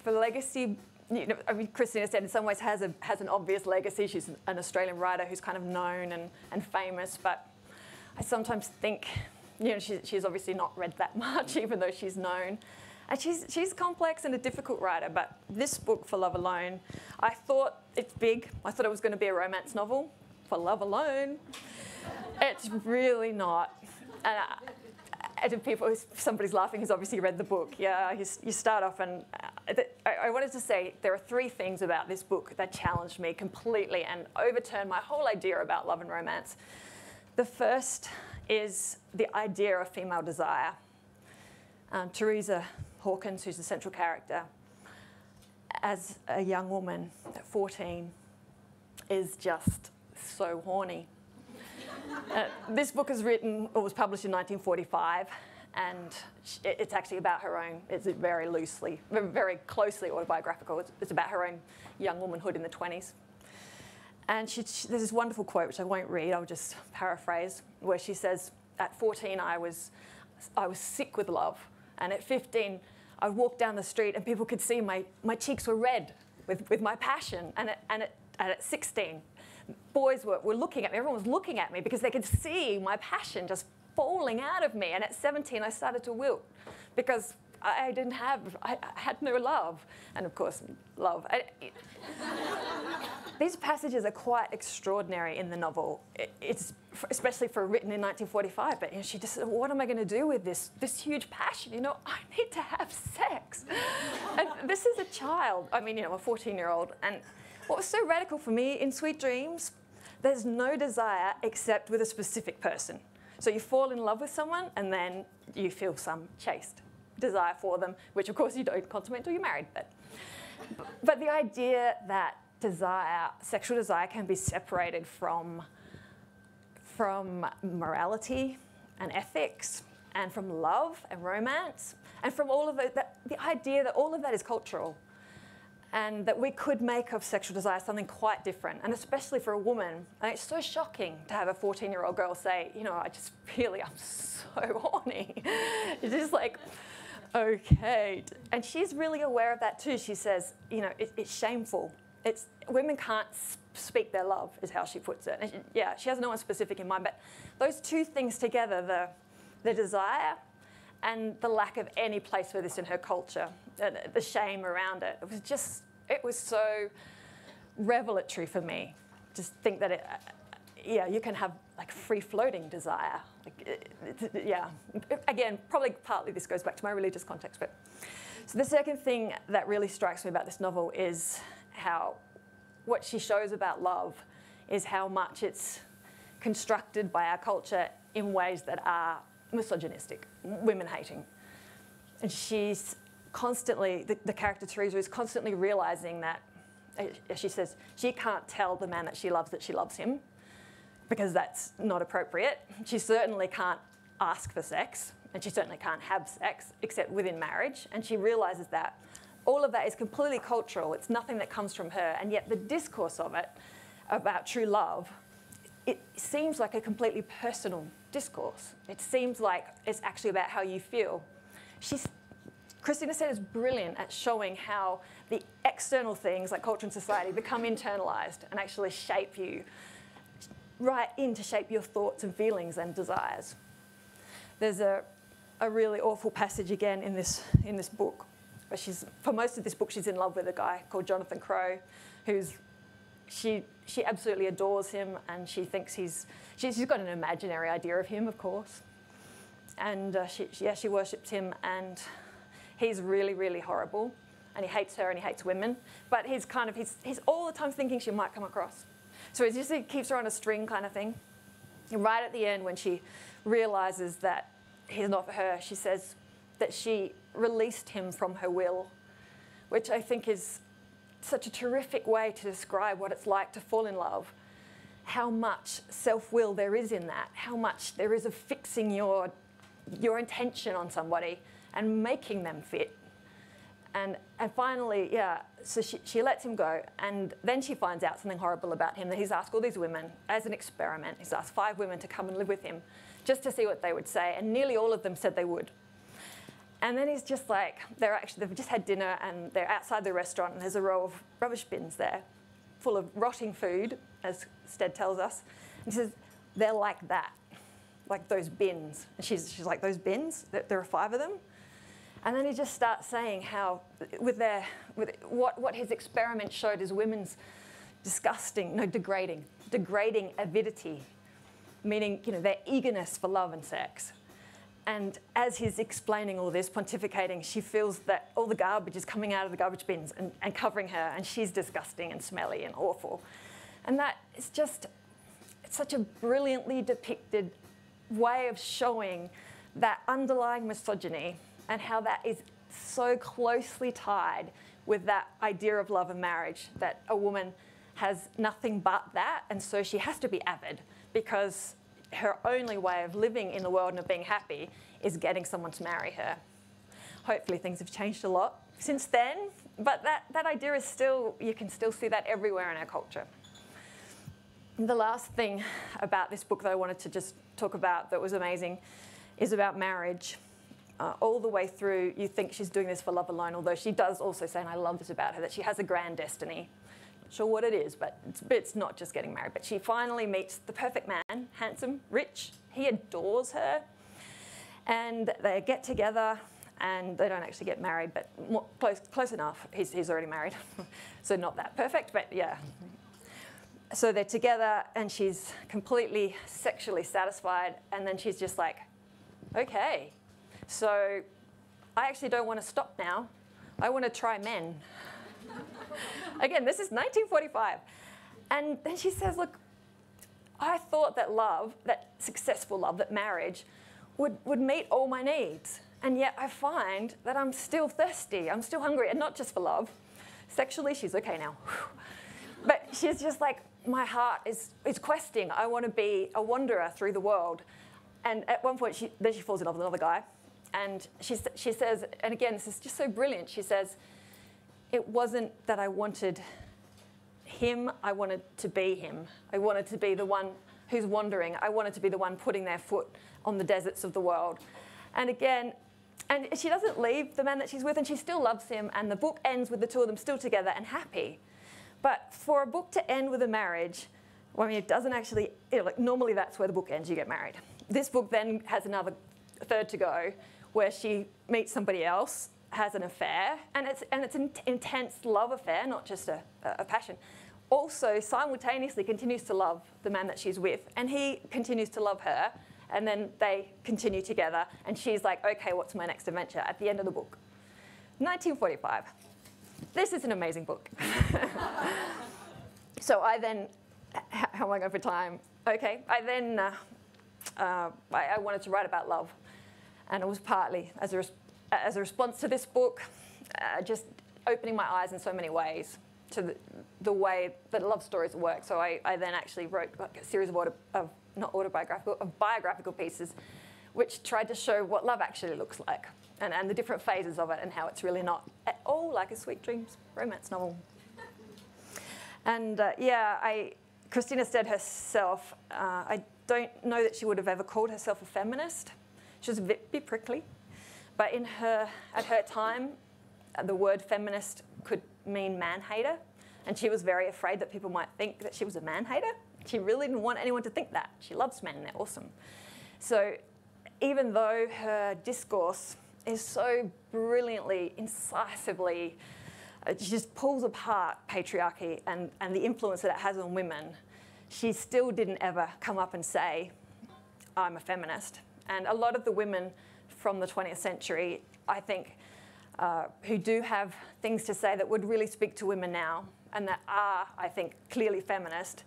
G: for legacy, I mean, Christina Stead in some ways has an obvious legacy. She's an Australian writer who's kind of known and famous, but I sometimes think, she's obviously not read that much, even though she's known. And she's complex and a difficult writer, but this book, For Love Alone, I thought it's big. I thought it was going to be a romance novel. For Love Alone. It's really not. And if somebody's laughing who's obviously read the book. Yeah, you start off, and I wanted to say there are three things about this book that challenged me completely and overturned my whole idea about love and romance. The first is the idea of female desire. Teresa Hawkins, who's the central character, as a young woman at 14, is just so horny. This book was published in 1945, and it's actually about her own, it's very closely autobiographical. It's about her own young womanhood in the 20s. And there's this wonderful quote, which I won't read, I'll just paraphrase, where she says, at 14, I was sick with love. And at 15, I walked down the street and people could see my cheeks were red with my passion. And at 16, boys were looking at me, everyone was looking at me because they could see my passion just falling out of me. And at 17, I started to wilt because I had no love. And of course, love. These passages are quite extraordinary in the novel. It's especially written in 1945. But she just said, "What am I going to do with this huge passion? I need to have sex." And this is a child. I mean, a 14-year-old. And what was so radical for me in Sweet Dreams, there's no desire except with a specific person. So you fall in love with someone, and then you feel some chaste desire for them, which of course you don't consummate until you're married. But the idea that desire, sexual desire, can be separated from morality and ethics, and from love and romance, and from all of the idea that all of that is cultural, and that we could make of sexual desire something quite different, and especially for a woman. And it's so shocking to have a 14-year-old girl say, you know, I'm so horny. It's just like, okay. And she's really aware of that too. She says, you know, it's shameful. Women can't speak their love, is how she puts it. And she has no one specific in mind, but those two things together, the desire and the lack of any place for this in her culture, the shame around it, it was so revelatory for me. Just think that you can have like free-floating desire. Again, probably partly this goes back to my religious context, but so the second thing that really strikes me about this novel is what she shows about love is how much it's constructed by our culture in ways that are misogynistic, women-hating. And she's constantly, the character Teresa is constantly realising that, as she says, she can't tell the man that she loves him, because that's not appropriate. She certainly can't ask for sex, and she certainly can't have sex except within marriage. And she realises that all of that is completely cultural. It's nothing that comes from her. And yet the discourse of it about true love, it seems like a completely personal discourse. It seems like it's actually about how you feel. Christina said is brilliant at showing how the external things like culture and society become internalised and actually shape you right in to shape your thoughts and feelings and desires. There's a really awful passage again in this book. But for most of this book, she's in love with a guy called Jonathan Crowe, she absolutely adores him, and she thinks she's got an imaginary idea of him, of course. And she worships him, and he's really, really horrible, and he hates her and he hates women. But he's all the time thinking she might come across. So he keeps her on a string kind of thing. And right at the end, when she realises that he's not for her, she says that she released him from her will, which I think is such a terrific way to describe what it's like to fall in love, how much self-will there is in that, how much there is of fixing your intention on somebody and making them fit. And finally, so she lets him go, and then she finds out something horrible about him, that he's asked all these women, as an experiment, he's asked 5 women to come and live with him, just to see what they would say, and nearly all of them said they would. And then he's just like, they've just had dinner and they're outside the restaurant and there's a row of rubbish bins there full of rotting food, as Stead tells us. And he says, they're like that, like those bins. And she's like, those bins? There are 5 of them? And then he just starts saying how, what his experiment showed is women's degrading avidity, meaning, their eagerness for love and sex. And as he's explaining all this, pontificating, she feels that all the garbage is coming out of the garbage bins and covering her, and she's disgusting and smelly and awful. And that is it's such a brilliantly depicted way of showing that underlying misogyny and how that is so closely tied with that idea of love and marriage, that a woman has nothing but that, and so she has to be avid, because her only way of living in the world and of being happy is getting someone to marry her. Hopefully things have changed a lot since then, but that idea is you can still see that everywhere in our culture. The last thing about this book that I wanted to just talk about that was amazing is about marriage. All the way through, you think she's doing this for love alone, although she does also say, and I love this about her, that she has a grand destiny. Not sure what it is, but it's not just getting married. But she finally meets the perfect man, handsome, rich. He adores her. And they get together, and they don't actually get married, but close enough. He's already married, so not that perfect, but yeah. So they're together, and she's completely sexually satisfied, and then she's just like, okay, so I actually don't want to stop now. I want to try men. Again, this is 1945. And then she says, look, I thought that love, that successful love, that marriage, would meet all my needs. And yet I find that I'm still thirsty, I'm still hungry, and not just for love. Sexually, she's okay now. she's just like, my heart is questing. I want to be a wanderer through the world. And at one point, then she falls in love with another guy. And she says, and again, this is just so brilliant, she says, it wasn't that I wanted him, I wanted to be him. I wanted to be the one who's wandering. I wanted to be the one putting their foot on the deserts of the world. And again, and she doesn't leave the man that she's with, and she still loves him, and the book ends with the two of them still together and happy. But for a book to end with a marriage, well, I mean, it doesn't actually, like normally that's where the book ends, you get married. This book then has another third to go, where she meets somebody else, has an affair, and it's an intense love affair, not just a passion. Also, simultaneously continues to love the man that she's with, and he continues to love her, and then they continue together, and she's like, okay, what's my next adventure at the end of the book? 1945. This is an amazing book. So I then, how am I going for time? Okay, I then, I wanted to write about love, and it was partly as a response to this book, just opening my eyes in so many ways to the way that love stories work. So I then actually wrote like a series of not autobiographical, of biographical pieces, which tried to show what love actually looks like, and the different phases of it, and how it's really not at all like a Sweet Dreams romance novel. And yeah, Christina said herself, I don't know that she would have ever called herself a feminist. She was a bit prickly. But at her time, the word feminist could mean man-hater. And she was very afraid that people might think that she was a man-hater. She really didn't want anyone to think that. She loves men, they're awesome. So even though her discourse is so brilliantly, incisively, she just pulls apart patriarchy and the influence that it has on women, she still didn't ever come up and say, I'm a feminist. And a lot of the women from the 20th century, I think, who do have things to say that would really speak to women now, and that are, I think, clearly feminist,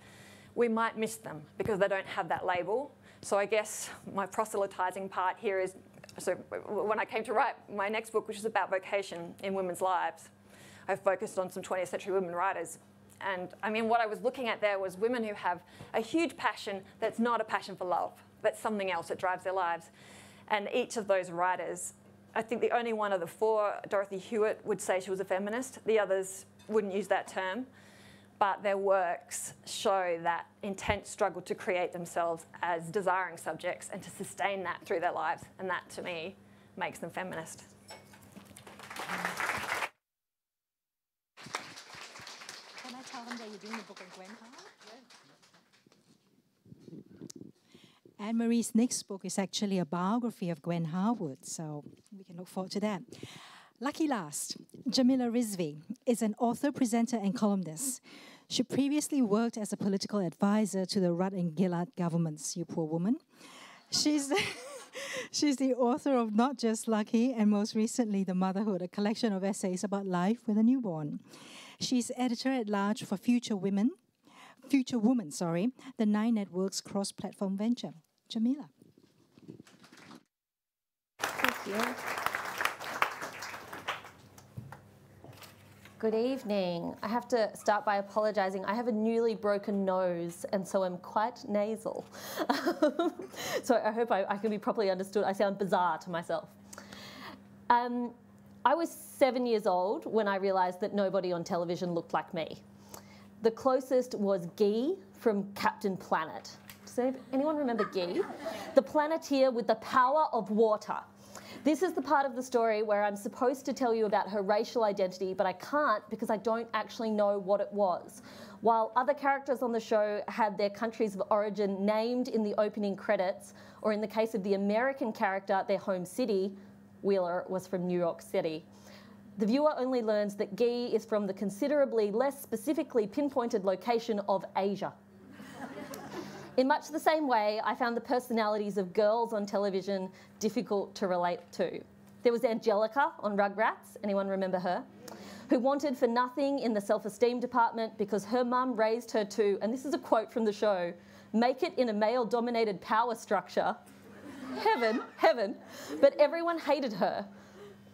G: we might miss them because they don't have that label. So I guess my proselytizing part here is, so when I came to write my next book, which is about vocation in women's lives, I focused on some 20th century women writers. And I mean, what I was looking at there was women who have a huge passion that's not a passion for love, that's something else that drives their lives. And each of those writers, I think the only one of the four, Dorothy Hewitt, would say she was a feminist. The others wouldn't use that term. But their works show that intense struggle to create themselves as desiring subjects and to sustain that through their lives. And that, to me, makes them feminist.
C: Can I tell them that you're doing the book on Gwen Howard? Anne-Marie's next book is actually a biography of Gwen Howard, so we can look forward to that. Lucky last, Jamila Rizvi is an author, presenter, and columnist. She previously worked as a political advisor to the Rudd and Gillard governments, you poor woman. She's the author of Not Just Lucky, and most recently, The Motherhood, a collection of essays about life with a newborn. She's editor-at-large for Future Woman, the Nine Networks cross-platform venture. Jamila.
H: Thank you. Good evening. I have to start by apologising. I have a newly broken nose, and so I'm quite nasal. So I hope I can be properly understood. I sound bizarre to myself. I was 7 years old when I realised that nobody on television looked like me. The closest was Guy from Captain Planet. Does anyone remember Guy? The planeteer with the power of water. This is the part of the story where I'm supposed to tell you about her racial identity, but I can't because I don't actually know what it was. While other characters on the show had their countries of origin named in the opening credits, or in the case of the American character, their home city, Wheeler was from New York City. The viewer only learns that Guy is from the considerably less specifically pinpointed location of Asia. In much the same way, I found the personalities of girls on television difficult to relate to. There was Angelica on Rugrats, anyone remember her? Who wanted for nothing in the self-esteem department because her mum raised her to, and this is a quote from the show, make it in a male-dominated power structure. Heaven, heaven. But everyone hated her,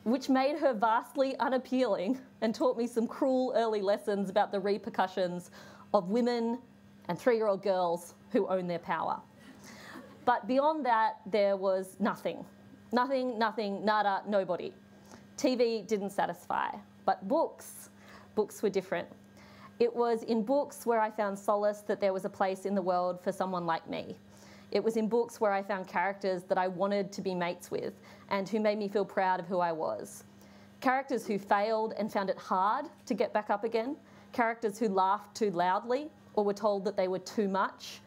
H: which made her vastly unappealing and taught me some cruel early lessons about the repercussions of women and 3-year-old girls who own their power. But beyond that, there was nothing. Nothing, nothing, nada, nobody. TV didn't satisfy, but books were different. It was in books where I found solace that there was a place in the world for someone like me. It was in books where I found characters that I wanted to be mates with and who made me feel proud of who I was. Characters who failed and found it hard to get back up again. Characters who laughed too loudly or were told that they were too much.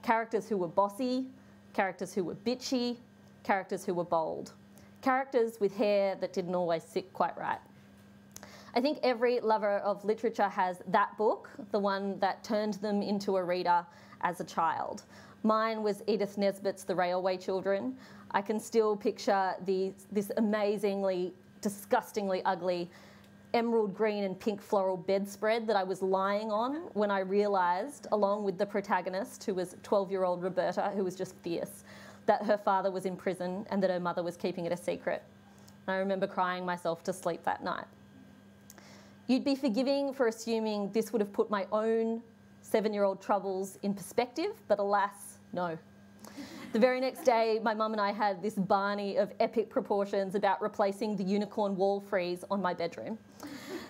H: Characters who were bossy. Characters who were bitchy. Characters who were bold. Characters with hair that didn't always sit quite right. I think every lover of literature has that book, the one that turned them into a reader as a child. Mine was Edith Nesbit's The Railway Children. I can still picture this amazingly, disgustingly ugly emerald green and pink floral bedspread that I was lying on when I realised, along with the protagonist, who was 12-year-old Roberta, who was just fierce, that her father was in prison and that her mother was keeping it a secret. And I remember crying myself to sleep that night. You'd be forgiving for assuming this would have put my own 7-year-old troubles in perspective, but alas, no. The very next day, my mum and I had this Barney of epic proportions about replacing the unicorn wall frieze on my bedroom.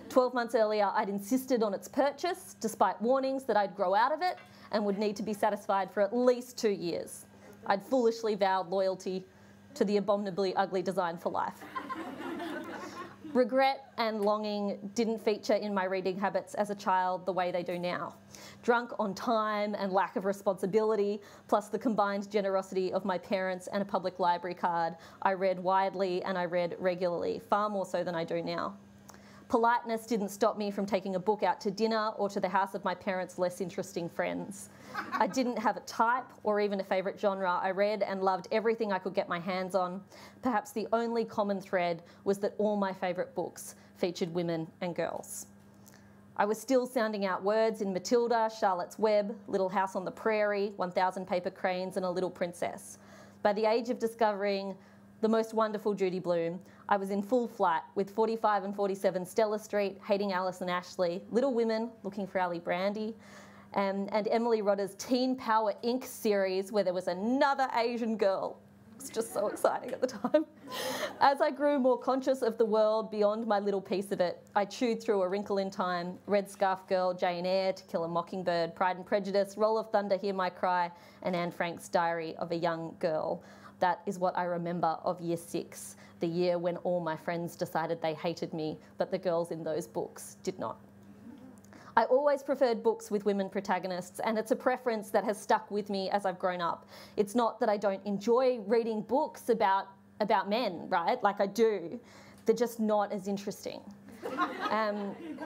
H: 12 months earlier, I'd insisted on its purchase, despite warnings that I'd grow out of it and would need to be satisfied for at least 2 years. I'd foolishly vowed loyalty to the abominably ugly design for life. Regret and longing didn't feature in my reading habits as a child the way they do now. Drunk on time and lack of responsibility, plus the combined generosity of my parents and a public library card, I read widely and I read regularly, far more so than I do now. Politeness didn't stop me from taking a book out to dinner or to the house of my parents' less interesting friends. I didn't have a type or even a favourite genre. I read and loved everything I could get my hands on. Perhaps the only common thread was that all my favourite books featured women and girls. I was still sounding out words in Matilda, Charlotte's Web, Little House on the Prairie, 1,000 Paper Cranes and A Little Princess. By the age of discovering The Most Wonderful Judy Blume, I was in full flight with 45 and 47 Stella Street, Hating Alison Ashley, Little Women, Looking for Ali Brandy, and Emily Rodda's Teen Power Inc. series where there was another Asian girl. It was just so exciting at the time. As I grew more conscious of the world beyond my little piece of it, I chewed through A Wrinkle in Time, Red Scarf Girl, Jane Eyre, To Kill a Mockingbird, Pride and Prejudice, Roll of Thunder, Hear My Cry, and Anne Frank's Diary of a Young Girl. That is what I remember of Year 6, the year when all my friends decided they hated me, but the girls in those books did not. I always preferred books with women protagonists, and it's a preference that has stuck with me as I've grown up. It's not that I don't enjoy reading books about men, right? Like I do. They're just not as interesting.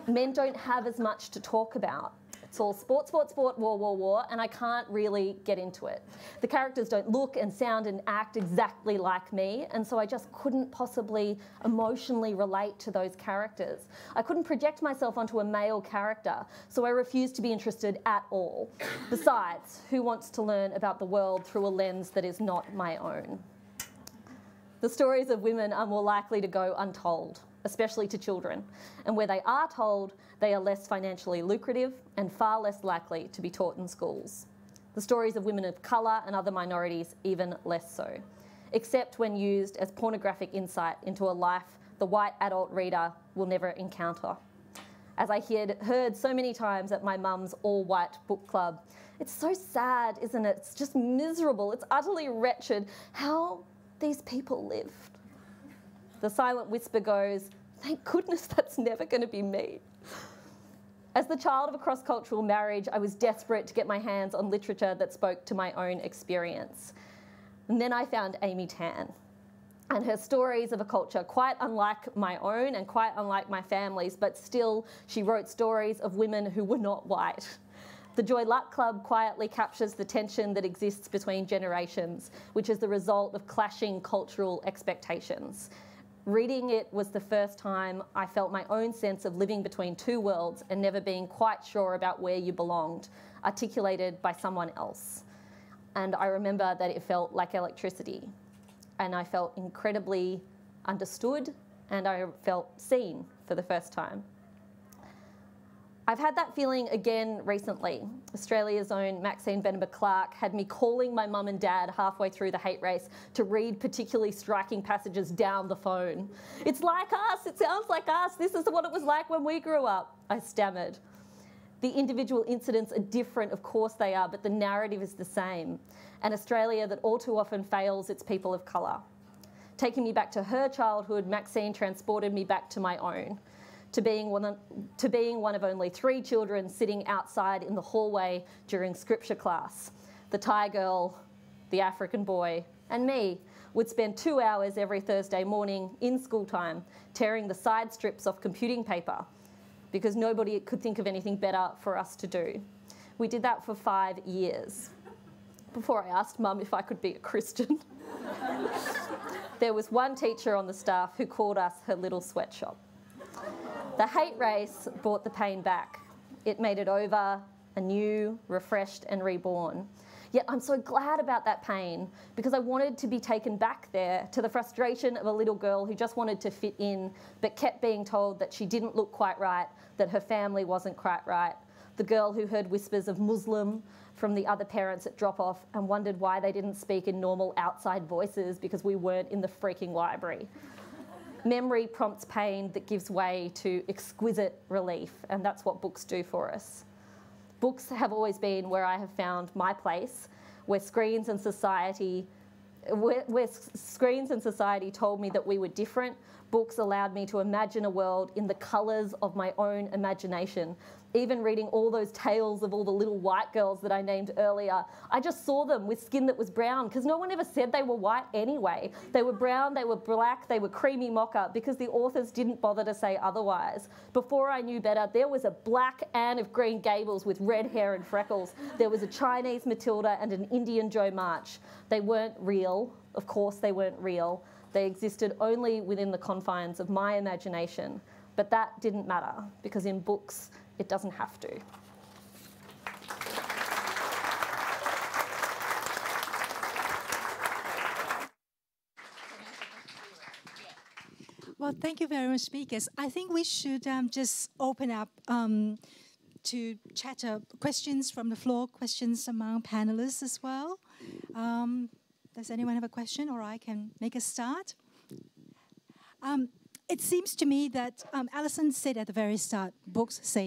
H: Men don't have as much to talk about. It's all sport, sport, sport, war, war, war, and I can't really get into it. The characters don't look and sound and act exactly like me, and so I just couldn't possibly emotionally relate to those characters. I couldn't project myself onto a male character, so I refused to be interested at all. Besides, who wants to learn about the world through a lens that is not my own? The stories of women are more likely to go untold, especially to children, and where they are told, they are less financially lucrative and far less likely to be taught in schools. The stories of women of colour and other minorities even less so, except when used as pornographic insight into a life the white adult reader will never encounter. As I heard so many times at my mum's all-white book club, it's so sad, isn't it? It's just miserable. It's utterly wretched how these people lived. The silent whisper goes, thank goodness that's never going to be me. As the child of a cross-cultural marriage, I was desperate to get my hands on literature that spoke to my own experience. And then I found Amy Tan and her stories of a culture quite unlike my own and quite unlike my family's, but still she wrote stories of women who were not white. The Joy Luck Club quietly captures the tension that exists between generations, which is the result of clashing cultural expectations. Reading it was the first time I felt my own sense of living between two worlds and never being quite sure about where you belonged, articulated by someone else. And I remember that it felt like electricity. And I felt incredibly understood and I felt seen for the first time. I've had that feeling again recently. Australia's own Maxine Beneba-Clark had me calling my mum and dad halfway through The Hate Race to read particularly striking passages down the phone. It's like us, it sounds like us, this is what it was like when we grew up, I stammered. The individual incidents are different, of course they are, but the narrative is the same. An Australia that all too often fails its people of colour. Taking me back to her childhood, Maxine transported me back to my own. To being one of only 3 children sitting outside in the hallway during scripture class. The Thai girl, the African boy, and me would spend 2 hours every Thursday morning in school time tearing the side strips off computing paper because nobody could think of anything better for us to do. We did that for 5 years before I asked Mum if I could be a Christian. There was one teacher on the staff who called us her little sweatshop. The Hate Race brought the pain back. It made it over, anew, refreshed and reborn. Yet I'm so glad about that pain because I wanted to be taken back there to the frustration of a little girl who just wanted to fit in but kept being told that she didn't look quite right, that her family wasn't quite right. The girl who heard whispers of Muslim from the other parents at drop-off and wondered why they didn't speak in normal outside voices because we weren't in the freaking library. Memory prompts pain that gives way to exquisite relief, and that's what books do for us. Books have always been where I have found my place, where screens and society told me that we were different. Books allowed me to imagine a world in the colours of my own imagination. Even reading all those tales of all the little white girls that I named earlier, I just saw them with skin that was brown because no one ever said they were white anyway. They were brown, they were black, they were creamy mocha because the authors didn't bother to say otherwise. Before I knew better, there was a black Anne of Green Gables with red hair and freckles. There was a Chinese Matilda and an Indian Jo March. They weren't real. Of course they weren't real. They existed only within the confines of my imagination. But that didn't matter because in books, it doesn't have to.
C: Well, thank you very much, speakers. I think we should just open up to chatter, questions from the floor, questions among panelists as well. Does anyone have a question, or I can make a start? It seems to me that Alison said at the very start, books say